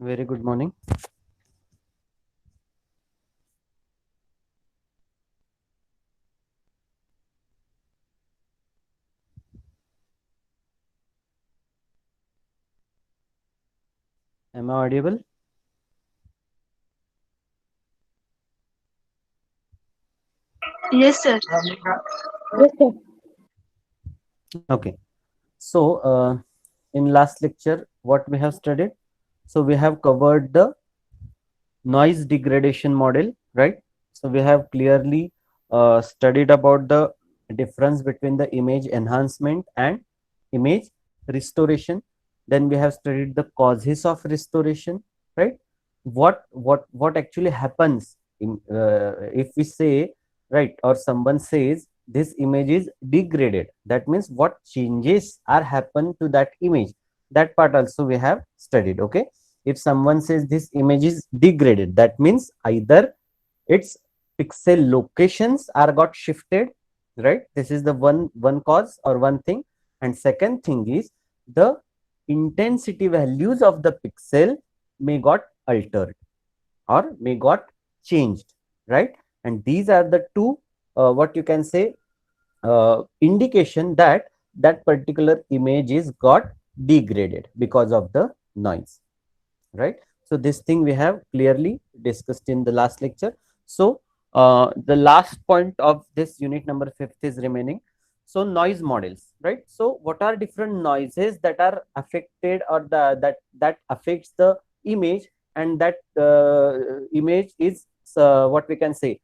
Very good morning. Am I audible? Yes, sir. Okay. So, in last lecture, what we have studied? So, we have covered the noise degradation model, right? So, we have clearly studied about the difference between the image enhancement and image restoration. Then we have studied the causes of restoration, right? What actually happens if we say, right, or someone says this image is degraded, that means what changes are happen to that image. That part also we have studied. Okay, if someone says this image is degraded, that means either its pixel locations are got shifted, right? This is the one cause or one thing. And second thing is the intensity values of the pixel may got altered or may got changed, right? And these are the two what you can say indication that that particular image is got degraded because of the noise, right? So this thing we have clearly discussed in the last lecture. So the last point of this unit number 5th is remaining. So noise models, right? So what are different noises that are affected or that affects the image, and that image is what we can say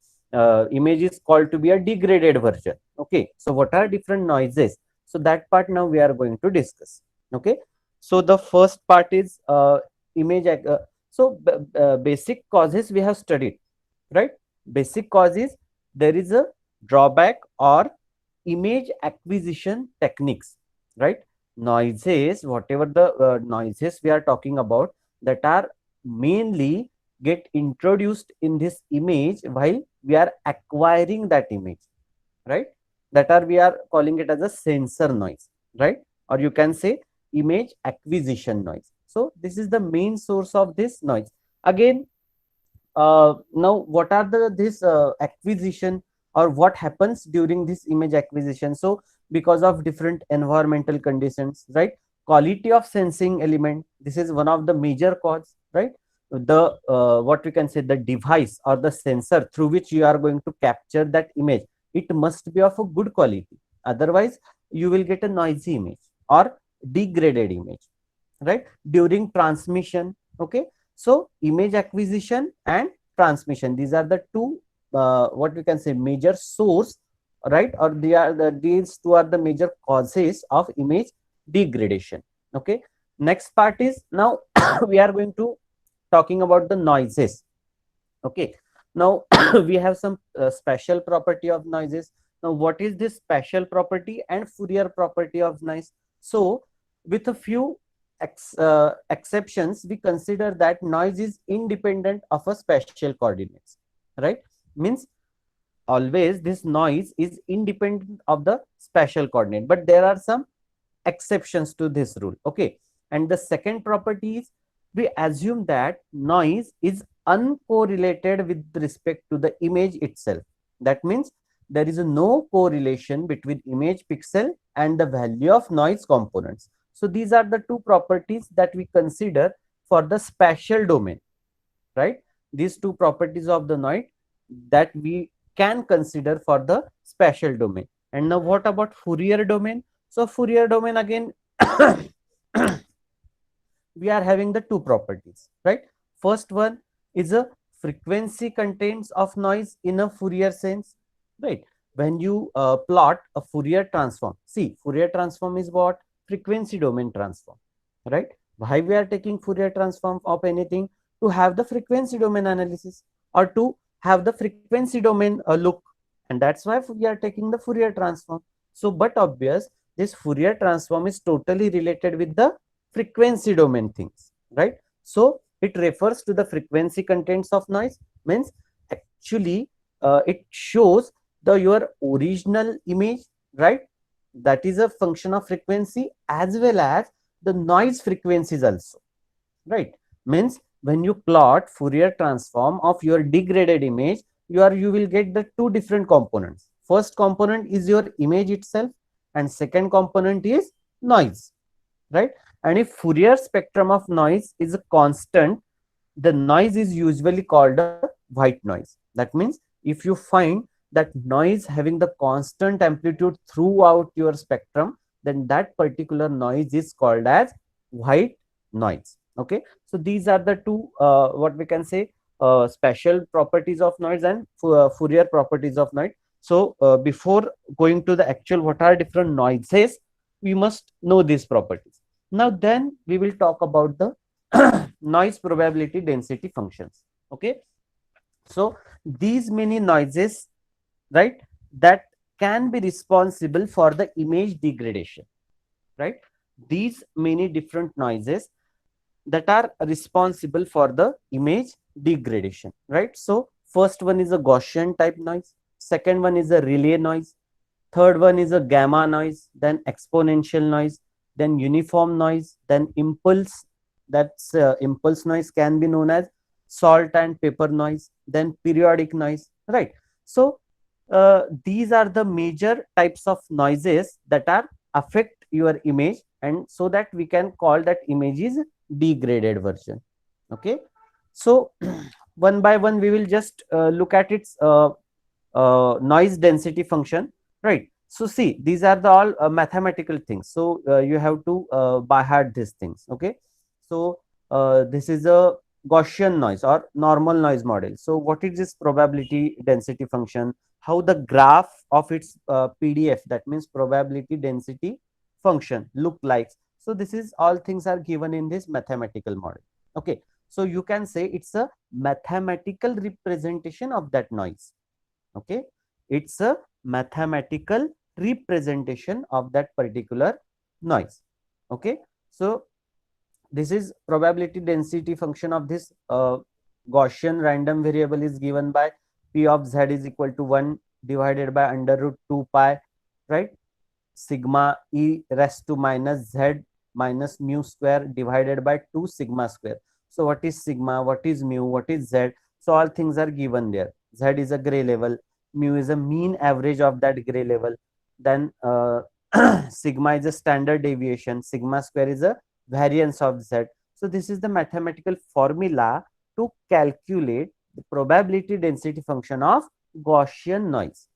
image is called to be a degraded version. Okay, so what are different noises? So that part now we are going to discuss. Okay, so the first part is image basic causes we have studied, right? Basic causes, there is a drawback or image acquisition techniques, right? Noises, whatever the noises we are talking about, that are mainly get introduced in this image while we are acquiring that image, right? That are we are calling it as a sensor noise, right? Or you can say image acquisition noise. So this is the main source of this noise. Again, now what are the this acquisition, or what happens during this image acquisition? So because of different environmental conditions, right? Quality of sensing element, this is one of the major cause, right? The what we can say, the device or the sensor through which you are going to capture that image, it must be of a good quality, otherwise you will get a noisy image or degraded image, right? During transmission. Okay, so image acquisition and transmission, these are the two what we can say major source, right? Or these two are the major causes of image degradation. Okay, next part is now we are going to talking about the noises. Okay, now we have some special property of noises. Now what is this special property and Fourier property of noise? So with a few exceptions, we consider that noise is independent of a spatial coordinates, right? Means always this noise is independent of the spatial coordinate, but there are some exceptions to this rule. Okay, and the second property is, we assume that noise is uncorrelated with respect to the image itself. That means there is no correlation between image pixel and the value of noise components. So these are the two properties that we consider for the spatial domain, right? These two properties of the noise that we can consider for the spatial domain. And now what about Fourier domain? So Fourier domain, again we are having the two properties, right? First one is a frequency contains of noise in a Fourier sense, right? When you plot a Fourier transform, see, Fourier transform is what? Frequency domain transform, right? Why we are taking Fourier transform of anything? To have the frequency domain analysis, or to have the frequency domain look, and that's why we are taking the Fourier transform. So but obvious, this Fourier transform is totally related with the frequency domain things, right? So it refers to the frequency contents of noise, means actually it shows the your original image, right? That is a function of frequency as well as the noise frequencies also, right? Means when you plot Fourier transform of your degraded image, you will get the two different components. First component is your image itself, and second component is noise, right? And if Fourier spectrum of noise is a constant, the noise is usually called a white noise. That means if you find that noise having the constant amplitude throughout your spectrum, then that particular noise is called as white noise. Okay, so these are the two what we can say special properties of noise and Fourier properties of noise. So before going to the actual what are different noises, we must know these properties. Now then we will talk about the noise probability density functions. Okay, so these many noises, right, that can be responsible for the image degradation, right? These many different noises that are responsible for the image degradation, right? So first one is a Gaussian type noise, second one is a Rayleigh noise, third one is a gamma noise, then exponential noise, then uniform noise, then impulse. That's impulse noise can be known as salt and pepper noise, then periodic noise, right? So these are the major types of noises that are affect your image, and so that we can call that image is degraded version. Okay, so one by one we will just look at its noise density function, right? So see, these are the all mathematical things, so you have to by heart these things. Okay, so this is a Gaussian noise or normal noise model. So what is this probability density function, how the graph of its PDF, that means probability density function, look like? So this is all things are given in this mathematical model. Okay, so you can say it's a mathematical representation of that noise. Okay, it's a mathematical representation of that particular noise. Okay, so this is probability density function of this Gaussian random variable is given by P of z is equal to 1 divided by under root 2 pi, right? Sigma e raised to minus z minus mu square divided by 2 sigma square. So what is sigma, what is mu, what is z? So all things are given there. Z is a gray level, mu is a mean average of that gray level, then sigma is a standard deviation, sigma square is a variance of z. So this is the mathematical formula to calculate the probability density function of Gaussian noise.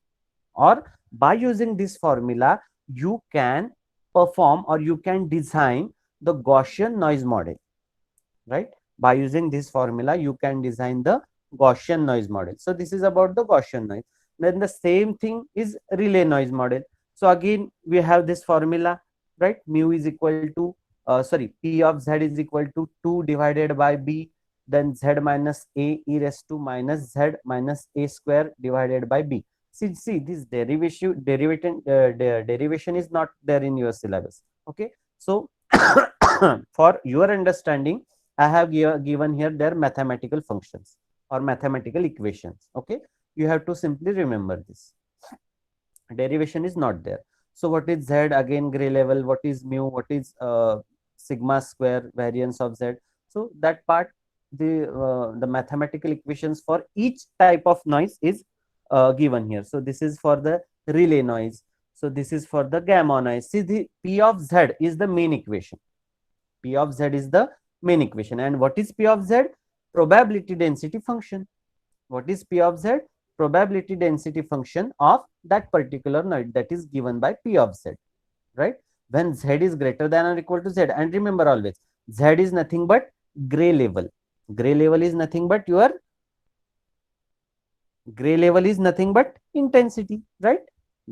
Or by using this formula, you can perform or you can design the Gaussian noise model, right? By using this formula, you can design the Gaussian noise model. So this is about the Gaussian noise. Then the same thing is Rayleigh noise model. So again, we have this formula, right? Mu is equal to, sorry, P of z is equal to 2 divided by B, then z minus a e raised to minus z minus a square divided by B. See this derivation is not there in your syllabus. Okay, so for your understanding, I have given here their mathematical functions or mathematical equations. Okay, you have to simply remember this. Derivation is not there. So what is z, again gray level, what is mu, what is sigma square, variance of z. So that part, the mathematical equations for each type of noise is given here. So this is for the Rayleigh noise, so this is for the gamma noise. See, the P of z is the main equation. P of z is the main equation. And what is P of z? Probability density function. What is P of z? Probability density function of that particular noise that is given by P of z, right? When z is greater than or equal to z, and remember always, z is nothing but gray level. Gray level is nothing but your gray level is nothing but intensity, right?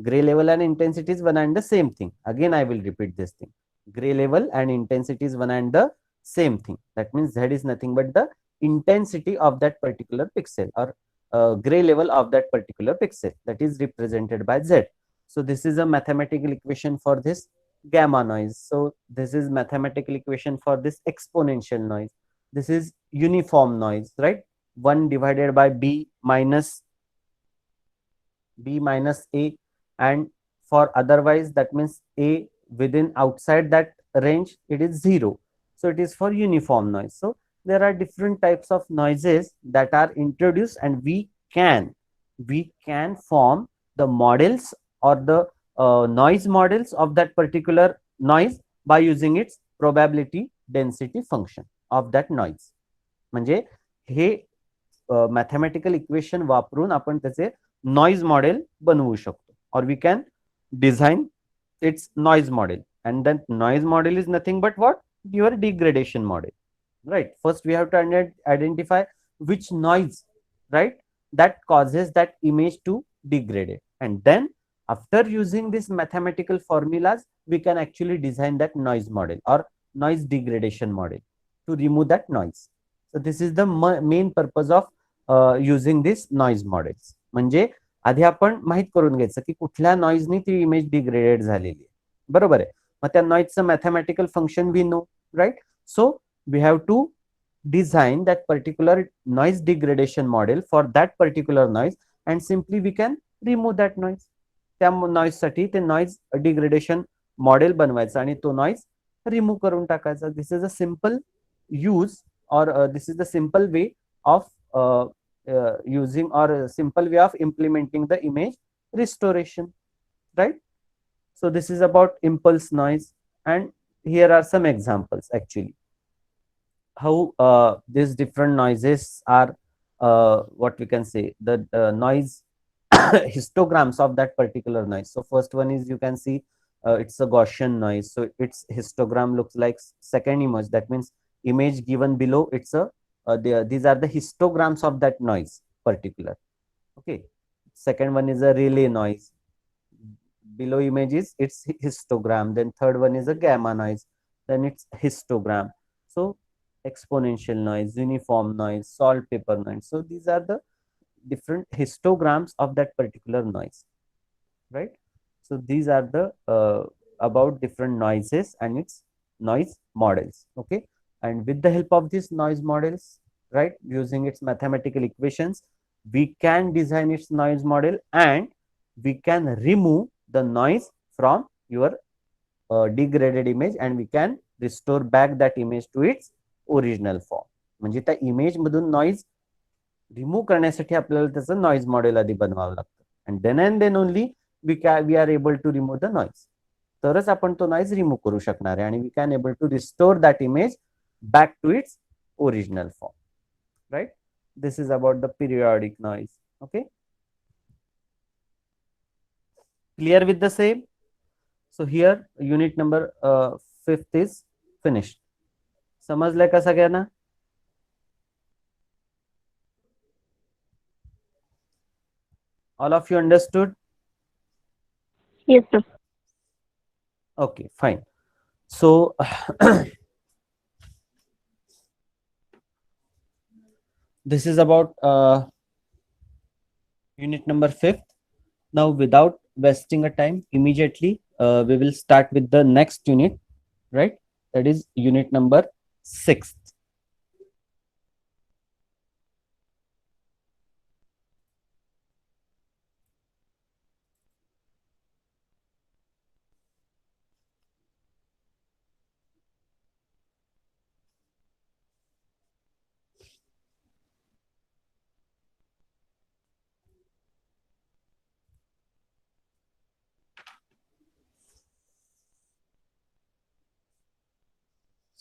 Gray level and intensity is one and the same thing. Again, I will repeat this thing. Gray level and intensity is one and the same thing. That means z is nothing but the intensity of that particular pixel, or gray level of that particular pixel, that is represented by z. So this is a mathematical equation for this gamma noise. So this is mathematical equation for this exponential noise. This is uniform noise, right? 1 divided by b minus a, and for otherwise that means a within outside that range it is 0. So it is for uniform noise. So there are different types of noises that are introduced, and we can form the models or the noise models of that particular noise by using its probability density function of that noise. म्हणजे हे mathematical equation वापरून आपण त्याचे noise model बनवू शकतो, or we can design its noise model. And then noise model is nothing but what? Your degradation model, right? First we have to identify which noise, right, that causes that image to degrade it, and then after using these mathematical formulas we can actually design that noise model or noise degradation model to remove that noise. So this is the main purpose of using this noise models. म्हणजे आधी आपण माहित करून घ्यायचं की कुठल्या नॉइजनी ती image degraded झालेली आहे, बरोबर आहे. मग त्या नॉइजचं mathematical function we know, right? So we have to design that particular noise degradation model for that particular noise, and simply we can remove that noise. त्या नॉइज साठी ते नॉइज डिग्रेडेशन मॉडेल बनवायचं आणि तो नॉइज रिमूव्ह करून टाकायचा. This is a simple use or this is the simple way of using or simple way of implementing the image restoration, right? So this is about impulse noise, and here are some examples actually how these different noises are what we can say the noise histograms of that particular noise. So first one is, you can see it's a Gaussian noise, so its histogram looks like second image. That means image given below, it's a these are the histograms of that noise particular. Okay, second one is a relay noise. Below image is its histogram. Then third one is a gamma noise, then it's histogram. So exponential noise, uniform noise, saltpeter noise. So these are the different histograms of that particular noise, right? So these are the about different noises and its noise models. Okay, and with the help of these noise models, right, using its mathematical equations, we can design its noise model and we can remove the noise from your degraded image, and we can restore back that image to its original form. म्हणजे त्या image मधून noise remove करण्यासाठी आपल्याला त्याचं noise model आधी बनवावं लागतं, and then only we are able to remove the noise. तरच आपण तो नॉइज रिमूव्ह करू शकणार आहे आणि we can able to restore that image back to its original form, right? This is about the periodic noise. Okay, clear with the same? So here unit number 5th is finished. समजलंय का सगळ्यांना? All of you understood? Yes, sir. Okay, fine. So this is about unit number 5th. Now without wasting a time, immediately we will start with the next unit, right? That is unit number 6th.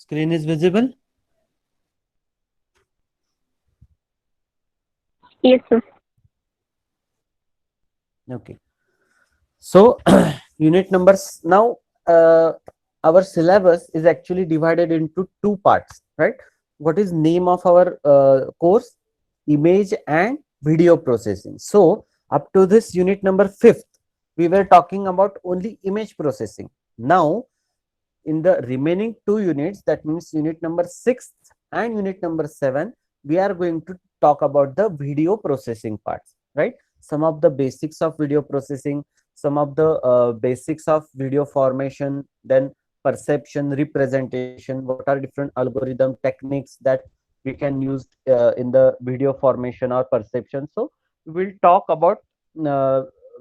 Screen is visible? Yes, sir. Okay. So unit numbers now, our syllabus is actually divided into two parts, right? What is name of our course? Image and video processing. So up to this unit number 5th, we were talking about only image processing. Now in the remaining two units, that means unit number 6 and unit number 7, we are going to talk about the video processing parts, right? Some of the basics of video processing, some of the basics of video formation, then perception, representation, what are different algorithm techniques that we can use in the video formation or perception. So we will talk about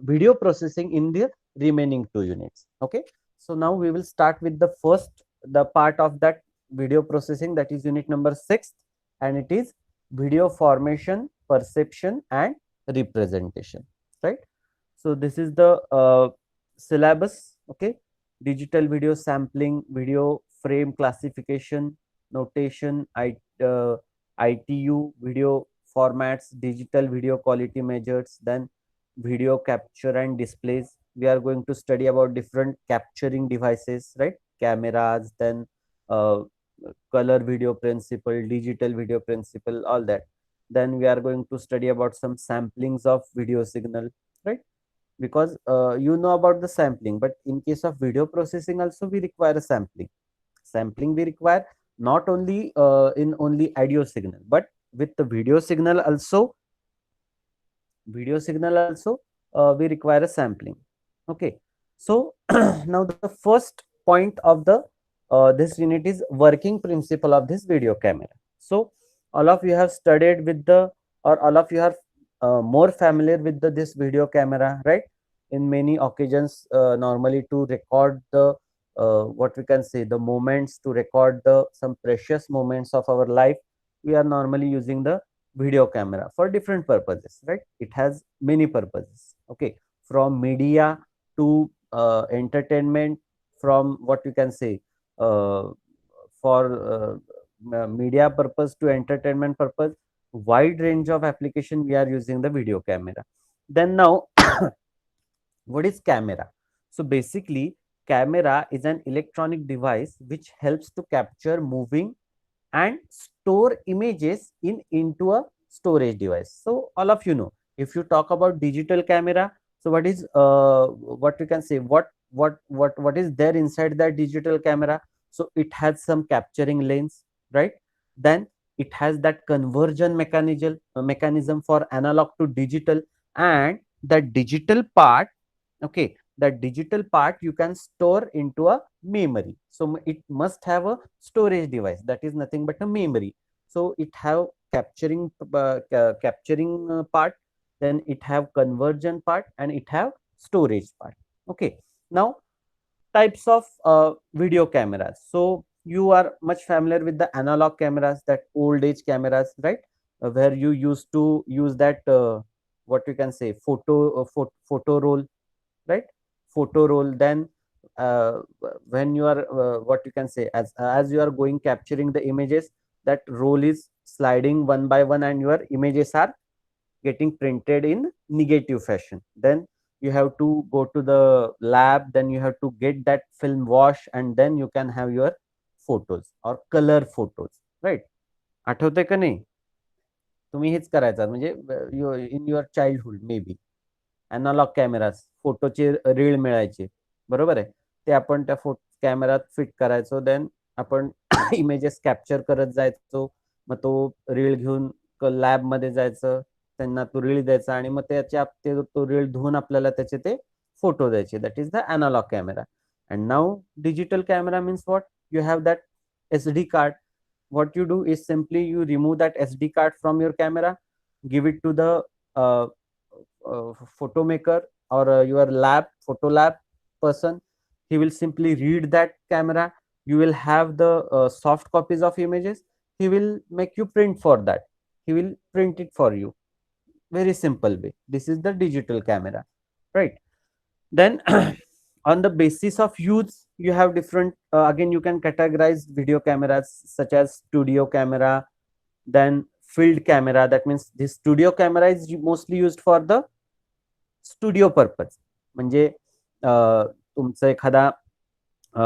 video processing in the remaining two units. Okay, so now we will start with the part of that video processing, that is unit number 6. and it is video formation, perception, and representation, right? So this is the syllabus. Okay, digital video sampling, video frame classification, notation, ITU, video formats, digital video quality measures, then video capture and displays. We are going to study about different capturing devices, right? Cameras, then uh, color video principle, digital video principle, all that. Then we are going to study about some samplings of video signal, right? Because you know about the sampling, but in case of video processing also we require a sampling. Sampling we require not only in only audio signal, but with the video signal also we require a sampling. Okay, so now the first point of the this unit is working principle of this video camera. So all of you have studied with the, or all of you are more familiar with this video camera, right? In many occasions, normally to record the what we can say, the moments, to record the some precious moments of our life, we are normally using the video camera for different purposes, right? It has many purposes. Okay, from media to entertainment, from what you can say, uh, for media purpose to entertainment purpose, wide range of application we are using the video camera. Then now what is camera? So basically camera is an electronic device which helps to capture moving and store images in into a storage device. So all of you know, if you talk about digital camera, so what is what you can say, what is there inside that digital camera? So it has some capturing lens, right? Then it has that conversion mechanism for analog to digital, and the digital part, okay, that digital part you can store into a memory. So it must have a storage device, that is nothing but a memory. So it have capturing part, then it have conversion part, and it have storage part. Okay, now types of video cameras. So you are much familiar with the analog cameras, that old age cameras, right? Where you used to use that what you can say, photo roll, right? Photo roll. Then when you are what you can say, as you are going capturing the images, that roll is sliding one by one and your images are getting printed in negative fashion. Then you have to go to the lab, then you have to get that film wash, and then you can have your photos or color photos, right? आठवते का नाही? तुम्ही हेच करायचा म्हणजे in your childhood maybe analog cameras, फोटोचे रीळ मिळायचे, बरोबर आहे? ते आपण त्या कॅमेरात फिट करायचो, देन आपण इमेजेस कॅप्चर करत जायचो, मग तो रीळ घेऊन लॅबमध्ये जायचं, त्यांना तो रीळ द्यायचा, आणि मग त्याच्या तो रीळ धुवून आपल्याला त्याचे ते फोटो द्यायचे. That is the analog camera. And now digital camera means what? You have that SD card. What you do is simply you remove that SD card from your camera, give it to the uh, photo maker or your photo lab person. He will simply read that camera. You will have the soft copies of images. He will make you print for that. He will print it for you. Very simple way. This is the digital camera, right? Then on the basis of use, you have different again you can categorize video cameras such as studio camera, then field camera. That means this studio camera is mostly used for the studio purpose. म्हणजे तुमचं एखादा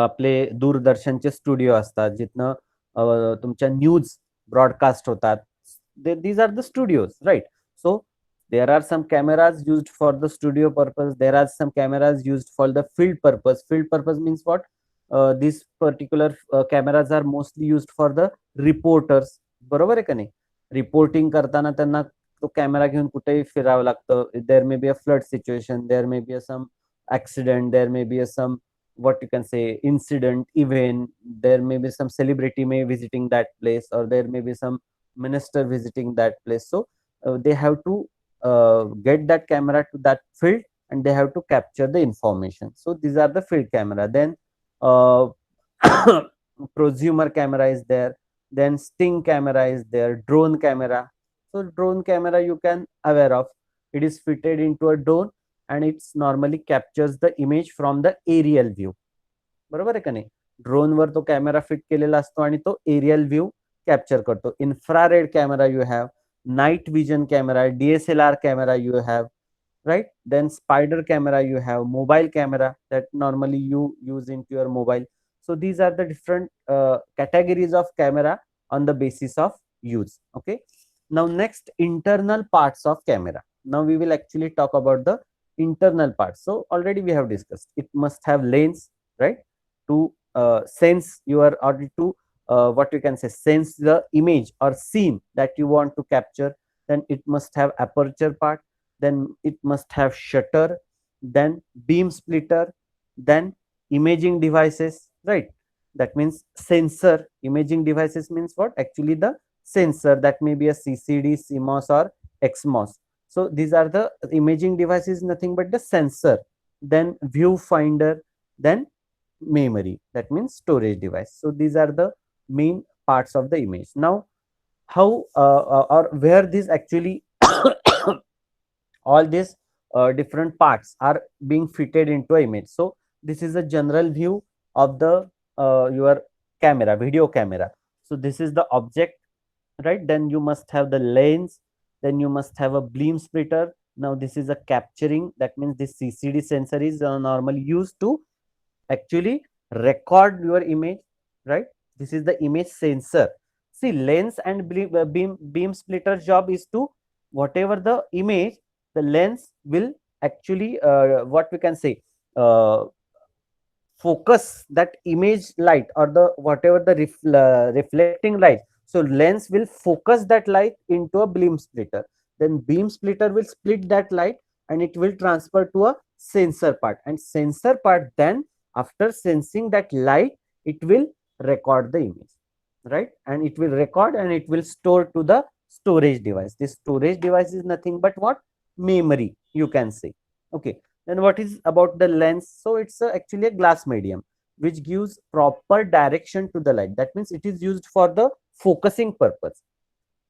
आपले दूरदर्शनचे studio असतात, जिथनं तुमच्या news broadcast होतात. These are the studios, right? So there are some cameras used for the studio purpose, there are some cameras used for the field purpose. Field purpose means what? These particular cameras are mostly used for the reporters, बरोबर आहे का नाही? Reporting करताना त्यांना तो camera घेऊन कुठेही फिरावं लागतं. There may be a flood situation, there may be a some accident, there may be a some what you can say incident event, there may be some celebrity may visiting that place, or there may be some minister visiting that place. So they have to get that camera to that field, and they have to capture the information. So these are the field camera. Then uh, prosumer camera is there, then sting camera is there, drone camera. So drone camera you can aware of, it is fitted into a drone and it's normally captures the image from the aerial view. बरोबर आहे का नाही? ड्रोनवर तो camera fit केलेला असतो आणि तो aerial view capture करतो. Infrared camera you have, night vision camera, DSLR camera you have, right? Then spider camera you have, mobile camera that normally you use into your mobile. So these are the different categories of camera on the basis of use. Okay, now next, internal parts of camera. Now we will actually talk about the internal parts. So already we have discussed, it must have lens, right, to sense your, or to what you can say, sense the image or scene that you want to capture. Then it must have aperture part, then it must have shutter, then beam splitter, then imaging devices, right? That means sensor. Imaging devices means what? Actually the sensor, that may be a CCD, CMOS or XMOS. So these are the imaging devices, nothing but the sensor. Then viewfinder, then memory, that means storage device. So these are the main parts of the image. Now how or where this actually all these different parts are being fitted into an image. So this is a general view of the your camera, video camera. So this is the object, right? Then you must have the lens, then you must have a beam splitter. Now this is a capturing, that means this CCD sensor is normally used to actually record your image, right? This is the image sensor. See, lens and beam splitter job is to, whatever the image, the lens will actually what we can say, focus that image light, or the whatever the reflecting light. So lens will focus that light into a beam splitter, then beam splitter will split that light and it will transfer to a sensor part, and sensor part then, after sensing that light, it will record the image, right? And it will record and it will store to the storage device. This storage device is nothing but what? Memory, you can say. Okay, then what is about the lens? So it's actually a glass medium which gives proper direction to the light. That means it is used for the focusing purpose.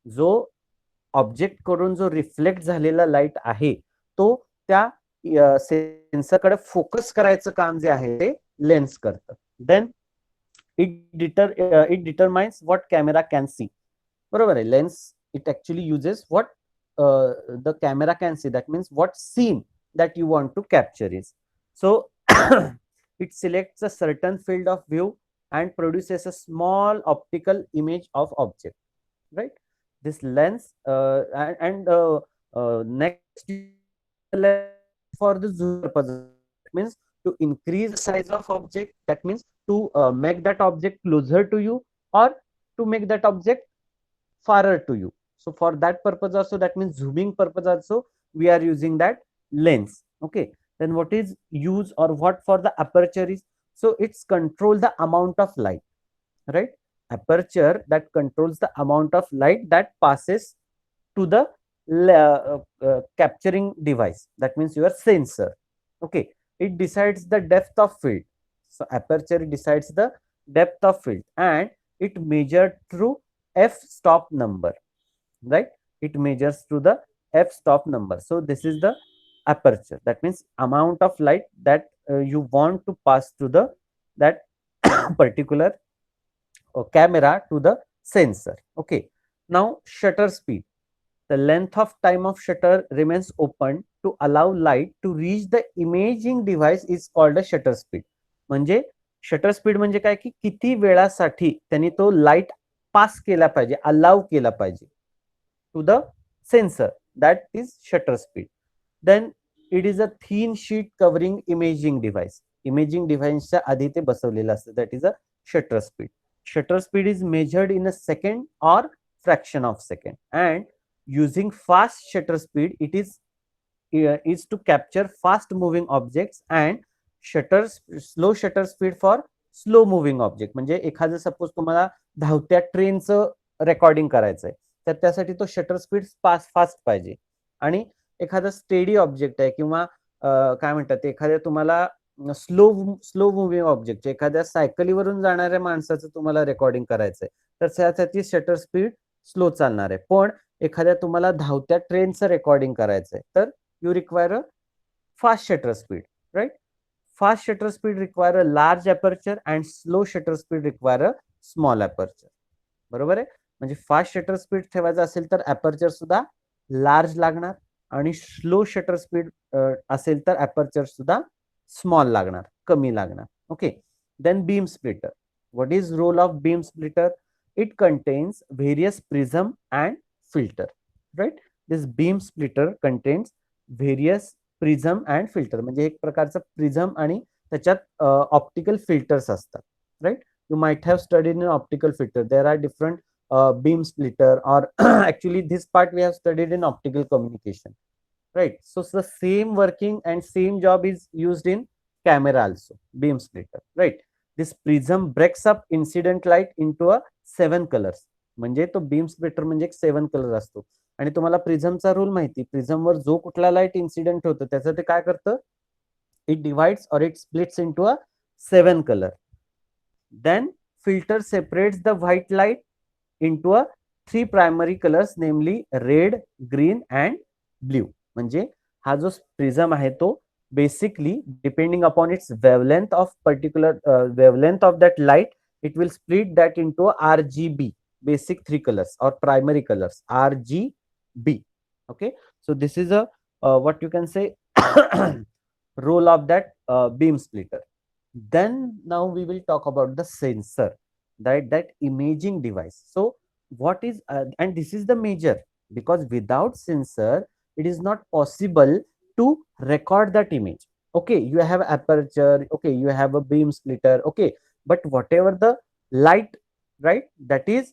जो object करून जो reflect झालेला light आहे, तो त्या सेन्सरकडे focus करायचं काम जे आहे ते लेन्स करतं. Then it determines what camera can see. बरोबर आहे. Lens, it actually uses what the camera can see, that means what scene that you want to capture is. So it selects a certain field of view and produces a small optical image of object, right? This lens and next for the zoom purpose, means to increase the size of object, that means to make that object closer to you or to make that object farther to you. So for that purpose also, that means zooming purpose also, we are using that lens. Okay, then what is use or what for the aperture is? So it's control the amount of light, right? Aperture that controls the amount of light that passes to the capturing device, that means your sensor. Okay, it decides the depth of field. So aperture decides the depth of field and it measured through f-stop number, right? It measures through the f-stop number. So this is the aperture, that means amount of light that you want to pass to the that particular camera to the sensor. Okay, now shutter speed. The length of time of shutter remains open to allow light to reach the imaging device is called a shutter speed. म्हणजे shutter speed म्हणजे काय की किती वेळासाठी त्यांनी तो light पास केला पाहिजे, अलाव केला पाहिजे to the sensor, that is shutter speed. Then it is a thin sheet covering imaging device. Imaging डिव्हाइसच्या आधी ते बसवलेलं असतं, that is a shutter speed. Shutter speed is measured in a second or fraction of second, and using fast shutter speed, it is to capture fast moving objects, and slow shutter speed for slow moving object. म्हणजे एखादं suppose तुम्हाला धावत्या ट्रेनचं recording करायचंय तर त्यासाठी तो shutter speed fast पाहिजे. आणि एखादं स्टेडी ऑब्जेक्ट आहे किंवा काय म्हणतात एखाद्या तुम्हाला स्लो मुव्हिंग ऑब्जेक्ट, एखाद्या सायकलीवरून जाणाऱ्या माणसाचं तुम्हाला रेकॉर्डिंग करायचंय तर त्यासाठी शटर स्पीड स्लो चालणार आहे. पण एखाद्या तुम्हाला धावत्या ट्रेनचं रेकॉर्डिंग करायचंय तर you require a fast shutter speed, right. Fast shutter speed require a large aperture and slow shutter speed require a small aperture. बरोबर आहे. म्हणजे फास्ट शटर स्पीड ठेवायचं असेल तर अपर्चर सुद्धा लार्ज लागणार आणि स्लो शटर स्पीड असेल तर अपर्चर सुद्धा स्मॉल लागणार, कमी लागणार. Okay. Then beam splitter. What is role of beam splitter? It contains various prism and filter, right. This beam splitter contains various prism and filter, म्हणजे एक प्रकारचं प्रिझम आणि त्याच्यात ऑप्टिकल फिल्टर्स असतात, right. You might have studied in optical filter. There are different beam splitter, or actually this part we have studied in optical communication, right? So the same working and same job is used in camera also, beam splitter, right? This prism breaks up incident light into a 7 colors. म्हणजे तो beam splitter म्हणजे एक 7 colour असतो. आणि तुम्हाला प्रिझमचा rule माहिती, प्रिझमवर जो कुठला लाईट इन्सिडेंट होतो त्याचं ते काय करतं, इट डिवाइड्स और it splits into a 7 color. Then filter separates the white light into a 3 primary colors, namely red, green and blue. म्हणजे हा जो प्रिझम आहे तो basically depending upon its wavelength of particular wavelength of that light, it will split that into RGB, basic 3 colors or primary colors, RGB. Okay, so this is a what you can say role of that beam splitter. Then now we will talk about the sensor, that imaging device. So what is and this is the major, because without sensor it is not possible to record that image. Okay, you have aperture, okay, you have a beam splitter, okay, but whatever the light, right, that is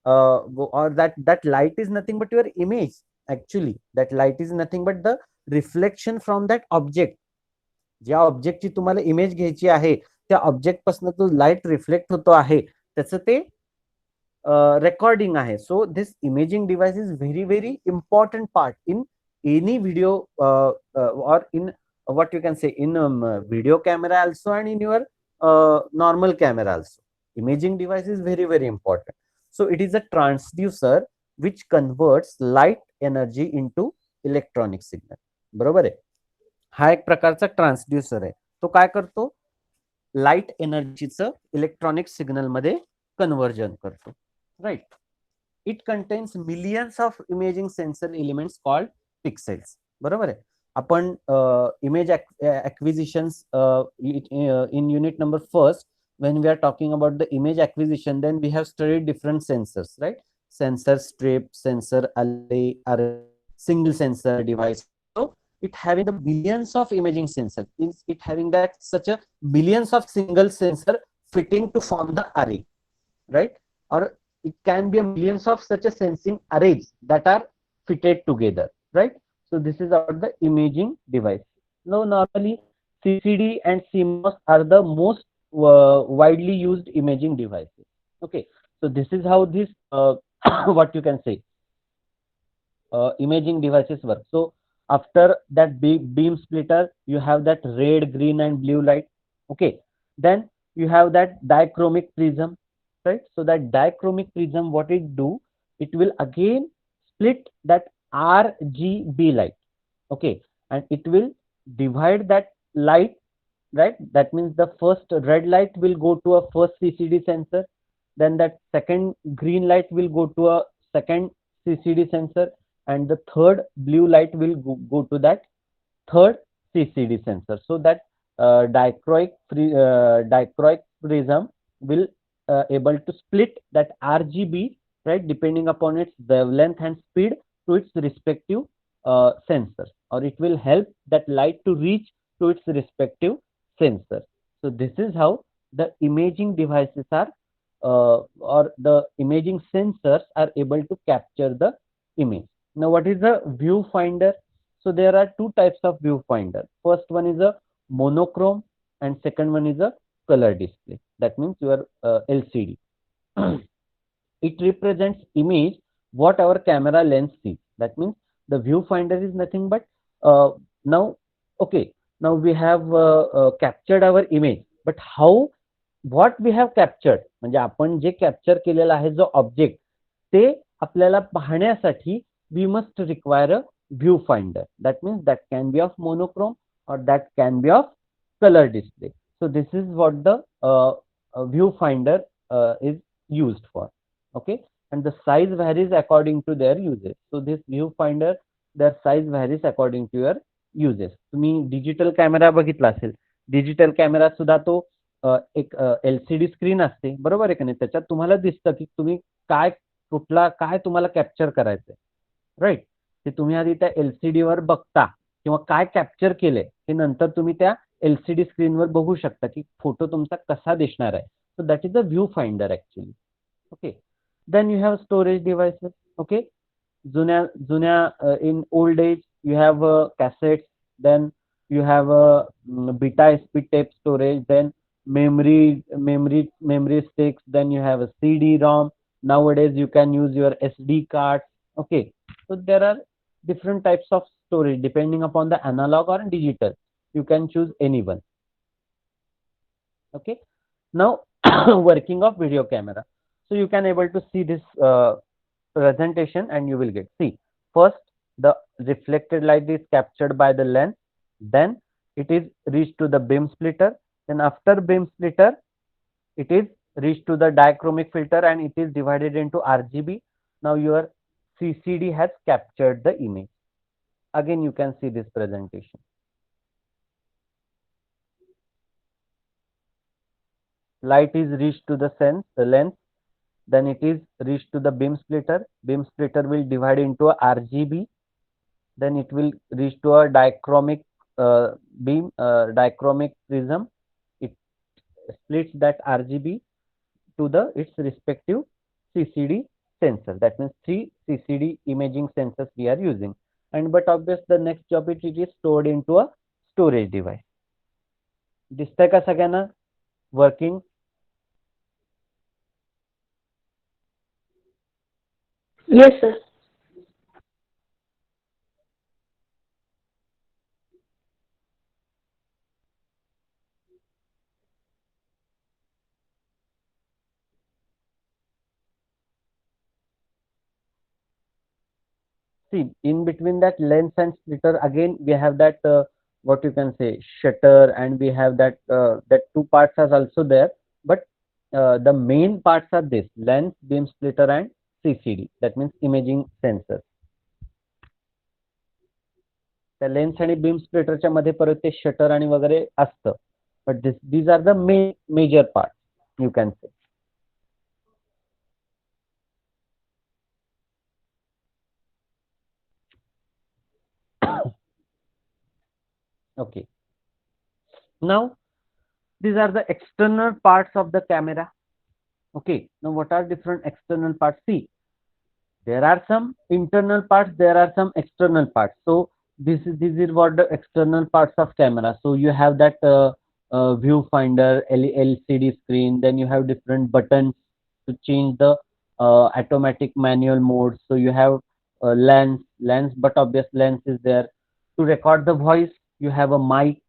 or that light is nothing but your image. Actually that light is nothing but the reflection from that object. ज्या ऑब्जेक्टची तुम्हाला image घ्यायची आहे त्या object पासून तो light reflect होतो आहे त्याचं ते रेकॉर्डिंग आहे. So this imaging device is very very important part in any video or in what you can say in video camera also and in your normal camera also. Imaging device is very very important. So it is a transducer which converts light energy into electronic signal. बरोबर आहे. हा एक प्रकारचा transducer आहे. तो काय करतो, light एनर्जीचं इलेक्ट्रॉनिक सिग्नल मध्ये कन्व्हर्जन करतो, right. It contains millions of imaging sensor elements called pixels. बरोबर आहे. आपण image acquisitions in unit number first, when we are talking about the image acquisition, then we have studied different sensors, right? Sensor strip, sensor array, single sensor device. So it having the millions of imaging sensors, means it having that such a millions of single sensor fitting to form the array, right? Or it can be a millions of such a sensing arrays that are fitted together, right? So this is about the imaging device. Now normally CCD and CMOS are the most widely used imaging devices. Okay, so this is how this what you can say imaging devices work. So after that beam splitter you have that red, green and blue light. Okay, then you have that dichromic prism, right? So that dichromic prism, what it do, it will again split that RGB light. Okay, and it will divide that light, right? That means the first red light will go to a first CCD sensor, then that second green light will go to a second CCD sensor, and the third blue light will go to that third CCD sensor. So that dichroic prism will able to split that RGB, right, depending upon its wavelength and speed to its respective sensors, or it will help that light to reach to its respective sensor. So this is how the imaging devices are or the imaging sensors are able to capture the image. Now what is the viewfinder? So there are two types of viewfinder. First one is a monochrome and second one is a color display. That means your LCD. It represents image what our camera lens sees. That means the viewfinder is nothing but now okay, Now we have captured our image, but how, what we have captured, म्हणजे आपण जे capture केलेला आहे जो object, ते आपल्याला पाहण्यासाठी we must require a viewfinder. That means that can be of monochrome or that can be of color display. So this is what the viewfinder is used for. Okay, and the size varies according to their uses. So this viewfinder, their size varies according to your uses. तुम्ही digital camera बघितला असेल, digital camera सुद्धा तो एक LCD screen असते, बरोबर आहे का नाही? त्याच्यात तुम्हाला दिसतं की तुम्ही काय, कुठला काय तुम्हाला कॅप्चर करायचंय, राईट? ते तुम्ही आधी त्या एलसीडी वर बघता किंवा काय कॅप्चर केलंय हे नंतर तुम्ही त्या एलसीडी स्क्रीनवर बघू शकता की फोटो तुमचा कसा दिसणार आहे. So that is the viewfinder actually. Okay, then you have storage devices. Okay, जुन्या जुन्या in old age you have cassettes, then you have beta sp tape storage, then memory sticks, then you have a cd-rom. Nowadays you can use your sd cards. Okay, so there are different types of storage depending upon the analog or digital. You can choose any one. Okay, now working of video camera. So you can able to see this presentation and you will get, see, first the reflected light is captured by the lens, then it is reached to the beam splitter, then after beam splitter it is reached to the dichromatic filter and it is divided into RGB. Now your CCD has captured the image. Again you can see this presentation. Light is reached to the lens, then it is reached to the beam splitter. Beam splitter will divide into a RGB, then it will reach to a dichromatic beam, dichromatic prism. It splits that RGB to the its respective CCD sensor. That means 3 CCD imaging sensors we are using. And but obvious the next job it is stored into a storage device. दिसतंय का सगळ्यांना working? Yes, sir. See, in between that lens and splitter, again we have that what you can say shutter, and we have that that two parts are also there, but the main parts are this lens, beam splitter and CCD. That means imaging sensor. त्या lens आणि beam स्प्लिटरच्या मध्ये परत ते shutter आणि वगैरे असतं, but these are the major parts, you can say. Okay, now these are the external parts of the camera. Okay, now what are different external parts? See, there are some internal parts, there are some external parts. So this is what the external parts of camera. So you have that viewfinder, LCD screen, then you have different buttons to change the automatic manual mode. So you have lens, but obvious lens is there. To record the voice, you have a mic,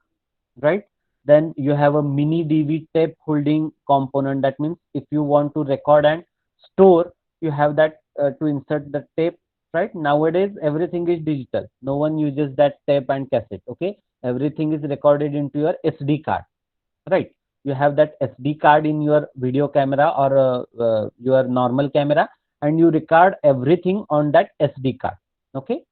right? Then you have a mini DV tape holding component. That means if you want to record and store, you have that to insert the tape, right? Nowadays everything is digital, no one uses that tape and cassette. Okay, everything is recorded into your SD card, right? You have that SD card in your video camera or your normal camera, and you record everything on that SD card. Okay,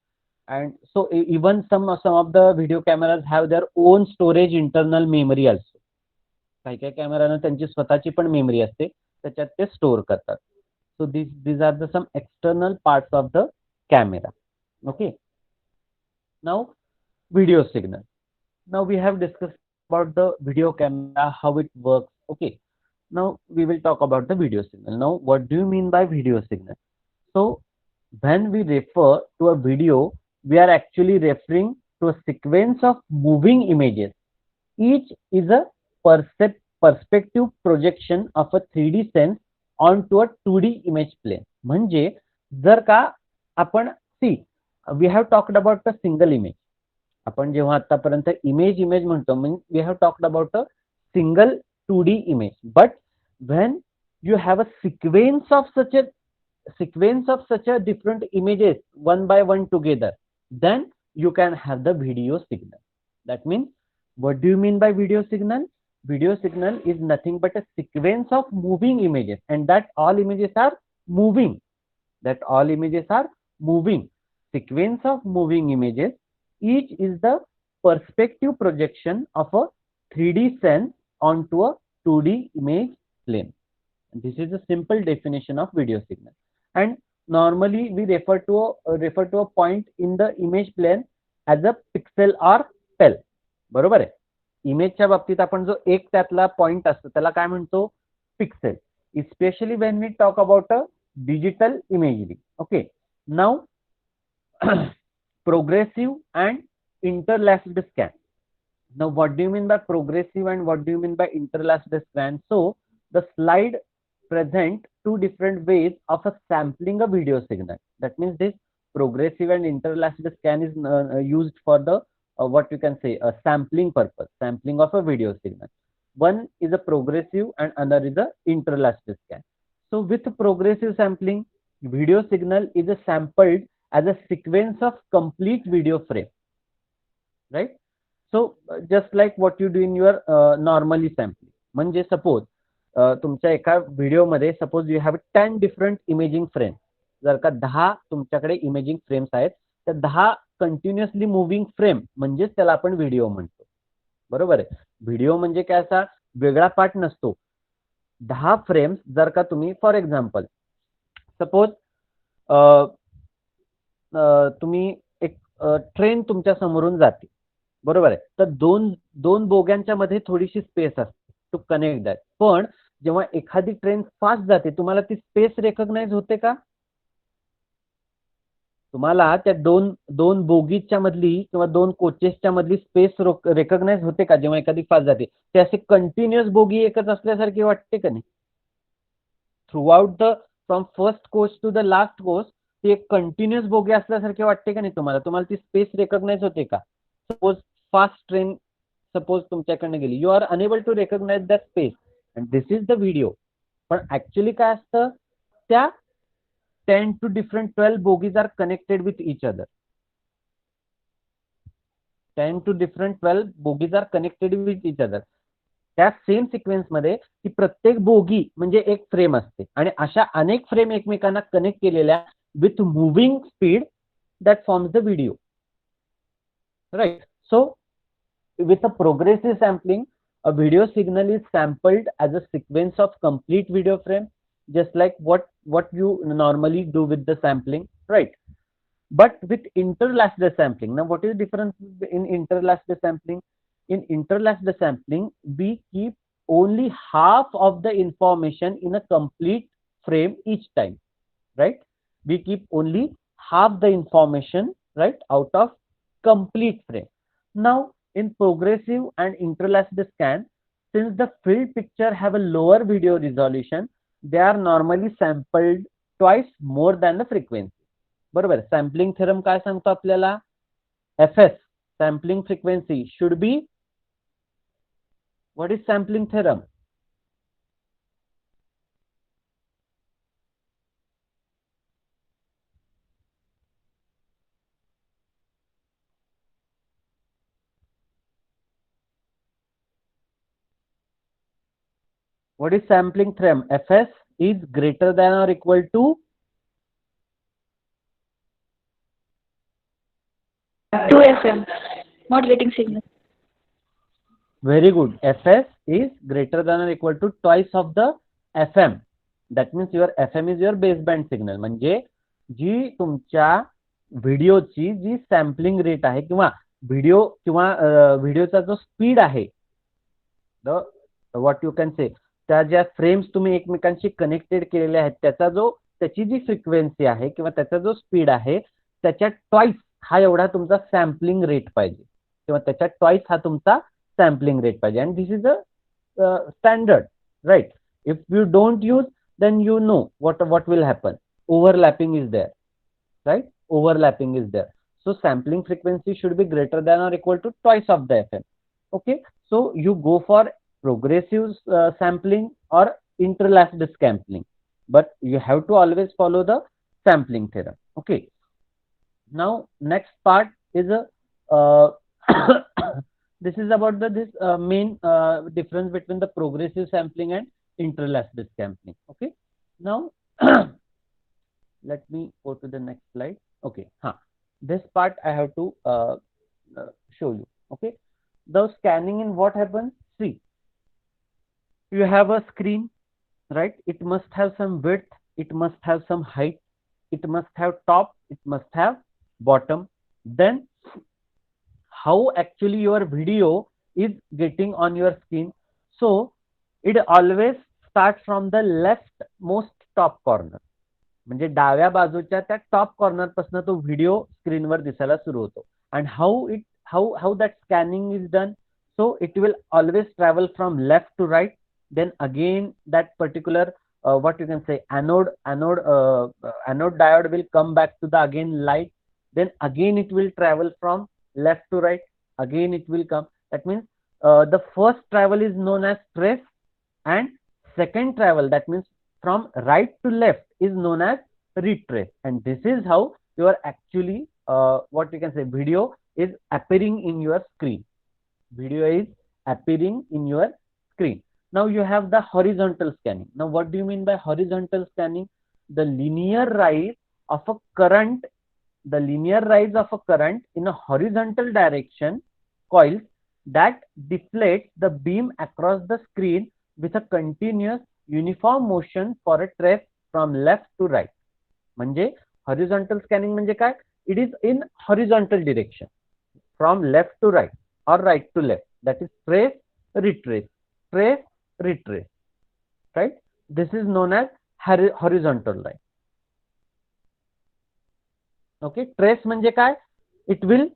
and so even some of the video cameras have their own storage internal memory also. काही काही कॅमेरानं त्यांची स्वतःची पण memory असते, त्याच्यात ते store करतात. So these are the some external parts of the camera. Okay, now video signal. Now we have discussed about the video camera, how it works. Okay, now we will talk about the video signal. Now what do you mean by video signal? So when we refer to a video, we are actually referring to a sequence of moving images. Each is a perspective projection of a 3D sense onto a 2D image plane. म्हणजे जर का आपण, see, we have talked about the single image. आपण जेव्हा आतापर्यंत image म्हणतो, we have talked about a single 2D image, but when you have a sequence of such a different images one by one together, then you can have the video signal. That means, what do you mean by video signal? Video signal is nothing but a sequence of moving images, and that all images are moving. Sequence of moving images. Each is the perspective projection of a 3D sense onto a 2D image plane. This is a simple definition of video signal. And normally we refer to a point in the image plane as a pixel or cell. बरोबर आहे. इमेजच्या बाबतीत आपण जो एक त्यातला point असतो त्याला काय म्हणतो? Pixel. Especially when we talk about a digital imagery. Okay. Now progressive and interlaced scan. Now what do you mean by progressive and what do you mean by interlaced scan? So the slide present two different ways of sampling a video signal. That means this progressive and interlaced scan is used for the what you can say a sampling purpose, sampling of a video signal. One is a progressive and another is a interlaced scan. So with progressive sampling, video signal is sampled as a sequence of complete video frame, right? So just like what you do in your normally sampling. म्हणजे suppose तुमच्या एका व्हिडिओमध्ये suppose you have 10 different imaging frames. जर का 10 तुमच्याकडे imaging frames आहेत, तर 10 continuously moving frame म्हणजेच त्याला आपण व्हिडिओ म्हणतो. बरोबर आहे. व्हिडिओ म्हणजे काय असा वेगळा पार्ट नसतो. 10 फ्रेम्स जर का तुम्ही फॉर एक्झाम्पल सपोज तुम्ही एक ट्रेन तुमच्या समोरून जाते, बरोबर आहे. तर दोन बोग्यांच्या मध्ये थोडीशी स्पेस असते टू कनेक्ट दॅट. पण जेव्हा एखादी ट्रेन फास्ट जाते तुम्हाला ती स्पेस रेकग्नाइज होते का? तुम्हाला त्या दोन बोगीच्या मधली किंवा दोन कोचेसच्या मधली स्पेस रेकग्नाइज होते का जेव्हा एखादी फास्ट जाते? ते असे कंटिन्युअस बोगी एकच असल्यासारखी वाटते का नाही? Throughout the from first coach to the last coach ती एक कंटिन्युअस बोगी असल्यासारखी वाटते का नाही तुम्हाला? तुम्हाला ती स्पेस रेकग्नाइज होते का? सपोज फास्ट ट्रेन सपोज तुमच्याकडे गेली, you are unable to recognize that space and this is the video. पण ऍक्च्युअली काय असतं, त्या 10 to different 12 bogies are connected with each other. 10 to different 12 bogies are connected with each other. त्या same sequence मध्ये ती प्रत्येक bogie म्हणजे एक फ्रेम असते आणि अशा अनेक फ्रेम एकमेकांना कनेक्ट केलेल्या with moving speed that forms the video, right. So with a progressive sampling, a video signal is sampled as a sequence of complete video frame, just like what you normally do with the sampling, right? But with interlaced sampling, now what is the difference in interlaced sampling? In interlaced sampling, we keep only half of the information in a complete frame each time, right? We keep only half the information, right, out of complete frame. Now in progressive and interlaced scan, since the filled picture have a lower video resolution, they are normally sampled twice more than the frequency. बरोबर. Sampling theorem काय सांगतो आपल्याला? FS, sampling frequency, should be, what is sampling theorem? What is sampling theorem? FS is greater than or equal to 2 FM. Not getting signal. very good. FS is greater than or equal to twice of the FM. That means your FM is your baseband signal. म्हणजे जी तुमच्या व्हिडिओची जी sampling rate आहे किंवा व्हिडिओचा जो speed आहे, what you can say, त्या ज्या frames तुम्ही एकमेकांशी कनेक्टेड केलेल्या आहेत त्याची जी फ्रिक्वेन्सी आहे किंवा त्याचा जो स्पीड आहे त्याच्या ट्वाइस हा एवढा तुमचा सॅम्पलिंग रेट पाहिजे किंवा त्याच्या ट्वाइस हा तुमचा सॅम्पलिंग रेट पाहिजे. And this is a standard, right. If you don't use then you know what will happen. Overlapping is there, right? Overlapping is there. So sampling frequency should be greater than or equal to twice of the FM. Okay, so you go for progressive sampling or interlaced sampling, but you have to always follow the sampling theorem. Okay, now next part is a this is about the this main difference between the progressive sampling and interlaced sampling. Okay, now let me go to the next slide. Okay, this part I have to show you. Okay, the scanning in what happens, see, you have a screen, right? It must have some width, it must have some height, it must have top, it must have bottom. Then how actually your video is getting on your screen. So it always starts from the left most top corner. म्हणजे डाव्या बाजूच्या त्या top corner पासून तो video स्क्रीनवर दिसायला सुरू होतो. And how that scanning is done. So it will always travel from left to right. Then again that particular what you can say anode diode will come back to the again light. Then again it will travel from left to right. Again it will come. That means the first travel is known as trace, and second travel, that means from right to left, is known as retrace. And this is how your actually what you can say video is appearing in your screen. Video is appearing in your screen. Now you have the horizontal scanning. Now what do you mean by horizontal scanning? The linear rise of a current, in a horizontal direction coils that deflates the beam across the screen with a continuous uniform motion for a trace from left to right. म्हणजे horizontal scanning म्हणजे काय? It is in horizontal direction from left to right or right to left. That is trace, retrace, trace, retrace, right? This is known as horizontal line. Okay, trace म्हणजे काय? It will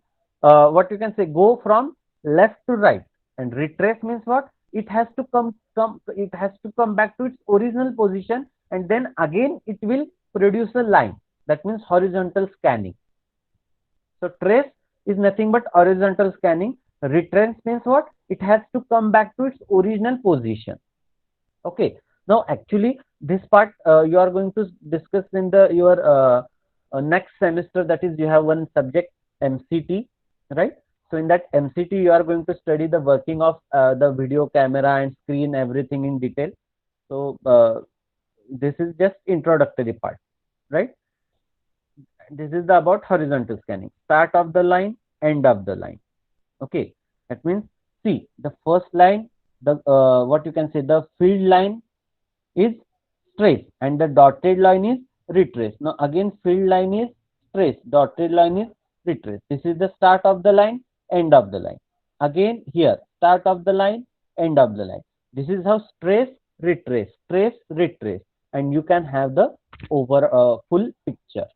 what you can say go from left to right, and retrace means what? It has to come back to its original position, and then again it will produce a line. That means horizontal scanning. So trace is nothing but horizontal scanning. Retrace means what? It has to come back to its original position. Okay. Now actually this part you are going to discuss in the your next semester. That is, you have one subject MCT, right? So in that MCT you are going to study the working of the video camera and screen, everything in detail. So this is just introductory part, right? This is the about horizontal scanning. Start of the line, end of the line. Okay, that means see, the first line, the what you can say, the field line is trace and the dotted line is retrace. Now again field line is trace, dotted line is retrace. This is the start of the line, end of the line. Again here, start of the line, end of the line. This is how trace, retrace, trace, retrace, and you can have the over full picture.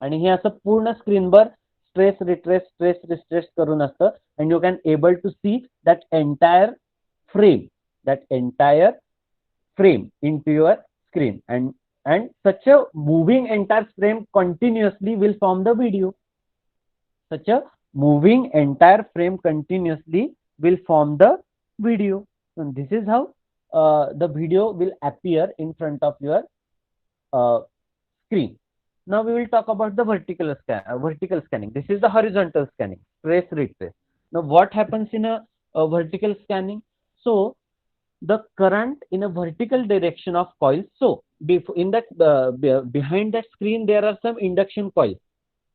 आणि हे असं पूर्ण स्क्रीनवर trace retrace trace retrace करून असतं, and you can able to see that entire frame into your screen, and such a moving entire frame continuously will form the video. Such a moving entire frame continuously will form the video. And this is how the video will appear in front of your screen. Now we will talk about the vertical scanning. This is the horizontal scanning, trace, retrace. Now what happens in a vertical scanning? So the current in a vertical direction of coils. So in that behind that screen there are some induction coils,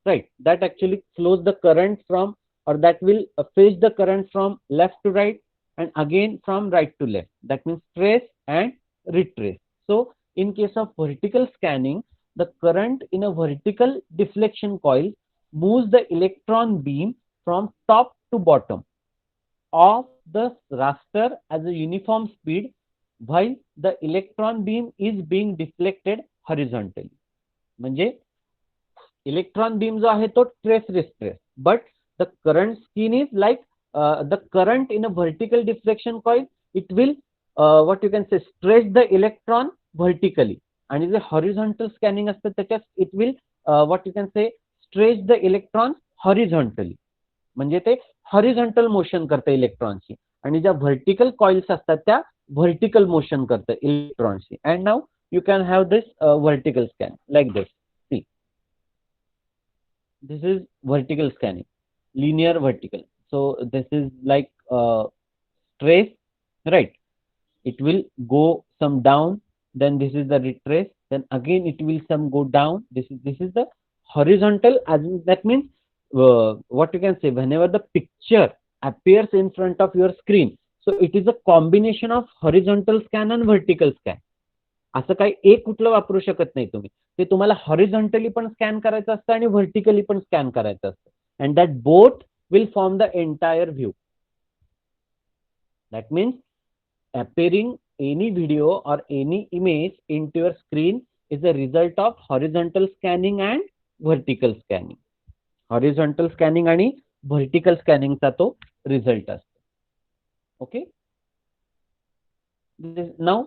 right? That actually flows the current from, or that will fetch the current from left to right and again from right to left. That means trace and retrace. So in case of vertical scanning, the current in a vertical deflection coil moves the electron beam from top to bottom of the raster at a uniform speed while the electron beam is being deflected horizontally. म्हणजे electron beam जो आहे तो trace retrace, but the current skin is like the current in a vertical deflection coil, it will what you can say stretch the electron vertically, and is a horizontal scanning असतं त्याच्यात it will what you can say stretch the electrons horizontally, म्हणजे ते horizontal motion करतं इलेक्ट्रॉनची, आणि ज्या vertical coils असतात त्या व्हर्टिकल मोशन करतं इलेक्ट्रॉनची. And now you can have this vertical scan like this. See, this is vertical scanning, linear vertical. So this is like trace, right? It will go some down, then this is the retrace, then again it will some go down. This is the horizontal. As that means what you can say, whenever the picture appears in front of your screen, so it is a combination of horizontal scan and vertical scan. असं काही एक कुठलं वापरू शकत नाही तुम्ही. ते तुम्हाला हॉरिझॉन्टली पण स्कॅन करायचं असतं आणि व्हर्टिकली पण स्कॅन करायचं असतं. And that both will form the entire view. That means appearing any video or any image into your screen is a result of horizontal scanning and vertical scanning. Horizontal scanning आणि vertical scanning चा तो result असतो. Okay. Now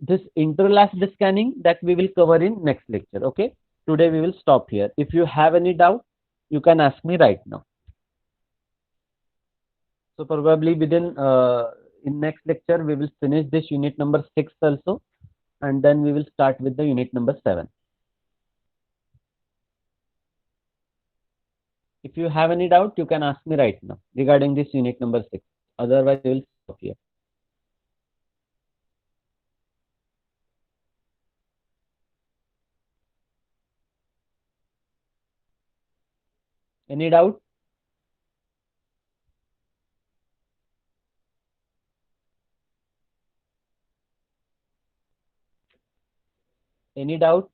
this interlaced scanning that we will cover in next lecture. Okay, today we will stop here. If you have any doubt, you can ask me right now. So probably within in next lecture we will finish this unit number 6 also, and then we will start with the unit number 7. If you have any doubt, you can ask me right now regarding this unit number 6. Otherwise, we will stop here. Any doubt? Any doubt?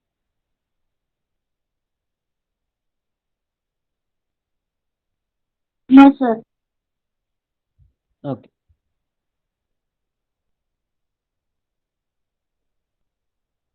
No, sir. Okay.